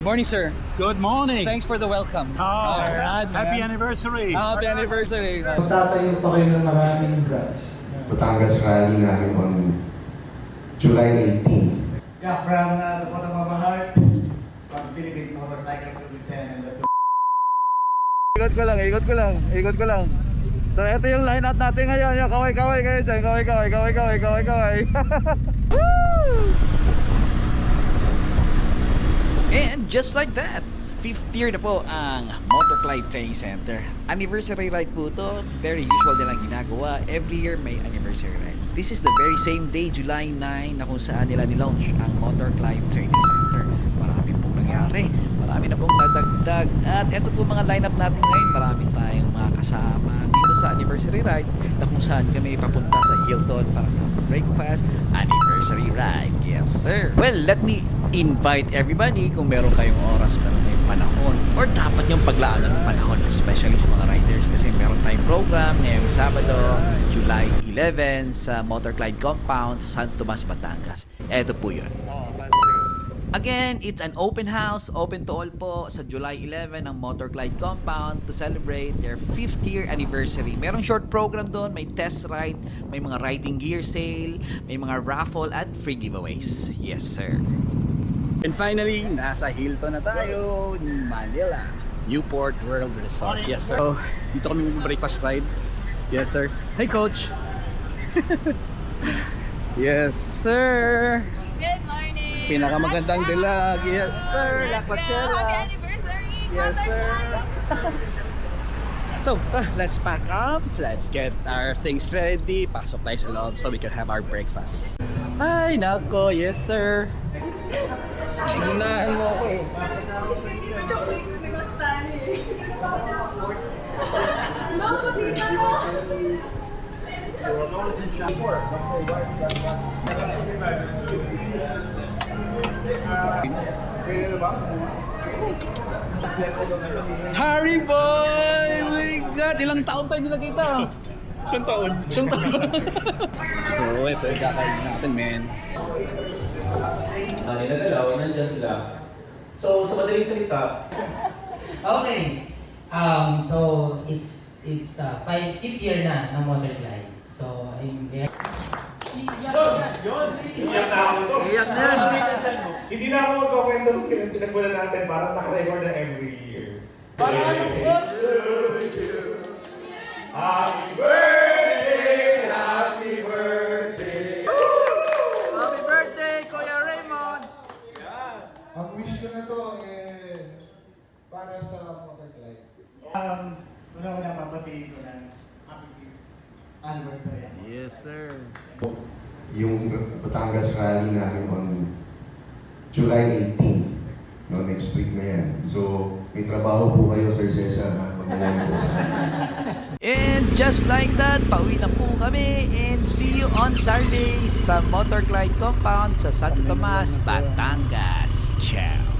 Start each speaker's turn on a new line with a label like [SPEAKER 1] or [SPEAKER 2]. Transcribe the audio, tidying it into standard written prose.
[SPEAKER 1] Morning, sir.
[SPEAKER 2] Good morning.
[SPEAKER 1] Thanks for the welcome.
[SPEAKER 2] Alright,
[SPEAKER 1] man.
[SPEAKER 2] happy anniversary.
[SPEAKER 1] Happy anniversary.
[SPEAKER 3] Magtatayo pa kayo ng maraming branch. Batangas Rally namin on July 18th.
[SPEAKER 4] Yeah, from the bottom of my heart, from Philippine Motorcycle Producers and the
[SPEAKER 1] Ikot ko lang. So, ito yung line-up natin ngayon. Yung kaway-kaway kayo dyan. Kaway-kaway.
[SPEAKER 5] And just like that, 5th year na po ang Motorclide Training Center. Anniversary ride po to. Very usual nilang ginagawa. Every year may anniversary ride. This is the very same day, July 9, na kung saan nila nilaunch ang Motorclide Training Center. Marami pong nangyari. Marami na pong nadagdag. At ito po mga lineup natin ngayon. Marami tayong mga kasama dito sa anniversary ride na kung saan kami papunta sa Hilton para sa breakfast anniversary ride. Yes, sir. Well, let me invite everybody kung meron kayong oras, meron kayong panahon, or dapat yung paglaanan ng panahon, especially sa mga riders kasi meron tayong program ngayong Sabado, July 11 sa Motorclide Compound sa San Tomas, Batangas. Eto po yun. Again, it's an open house, open to all po sa July 11 ng Motorclide Compound to celebrate their 5th year anniversary. Merong short program doon, may test ride, may mga riding gear sale, may mga raffle at free giveaways. Yes, sir.
[SPEAKER 1] And finally, nasa Hilton na tayo, Manila. Newport World Resort. Yes, sir. So, dito kami mag-breakfast ride. Yes, sir. Hey, Coach. Yes, sir.
[SPEAKER 6] Good morning!
[SPEAKER 1] Pinakamagandang dilag. Yes, sir. La
[SPEAKER 6] Let's go!
[SPEAKER 1] Pachela.
[SPEAKER 6] Happy anniversary!
[SPEAKER 1] Yes, sir.
[SPEAKER 6] Motorclide!
[SPEAKER 1] So, let's pack up. Let's get our things ready. Pasok tayo sa loob so we can have our breakfast. Ay, nako. Yes, sir. Ginahan mo ako eh. Harry boy! My God! Ilang taon tayo nila kita? Siyang taon. So, ito yung kakainin natin, men.
[SPEAKER 7] Nagalaw, nandyan sila. So, sa madaling salita,
[SPEAKER 8] Okay. So it's 5th year na ng Motorclide. So I'm very
[SPEAKER 7] iyak na ako ito.
[SPEAKER 1] Iyak na yan.
[SPEAKER 7] Hindi na ako magkakwento ng pinagbulan natin, parang naka-record na every year. Happy birthday! Happy birthday!
[SPEAKER 1] Happy birthday, Kuya Raymond!
[SPEAKER 3] Ang wish ko na to para sa Motorclide.
[SPEAKER 4] Una-una papatiin ko ng happy 5th anniversary.
[SPEAKER 1] Yes, sir.
[SPEAKER 3] Yung Batangas Rally namin on July 18th. No, next week na yan. So, may trabaho po kayo, Sir Cesar, ha? Pag-uwi po sa
[SPEAKER 5] And just like that, pauwi na po kami and see you on Saturday sa Motorclide Compound sa Santo Tomas, Batangas. Ciao!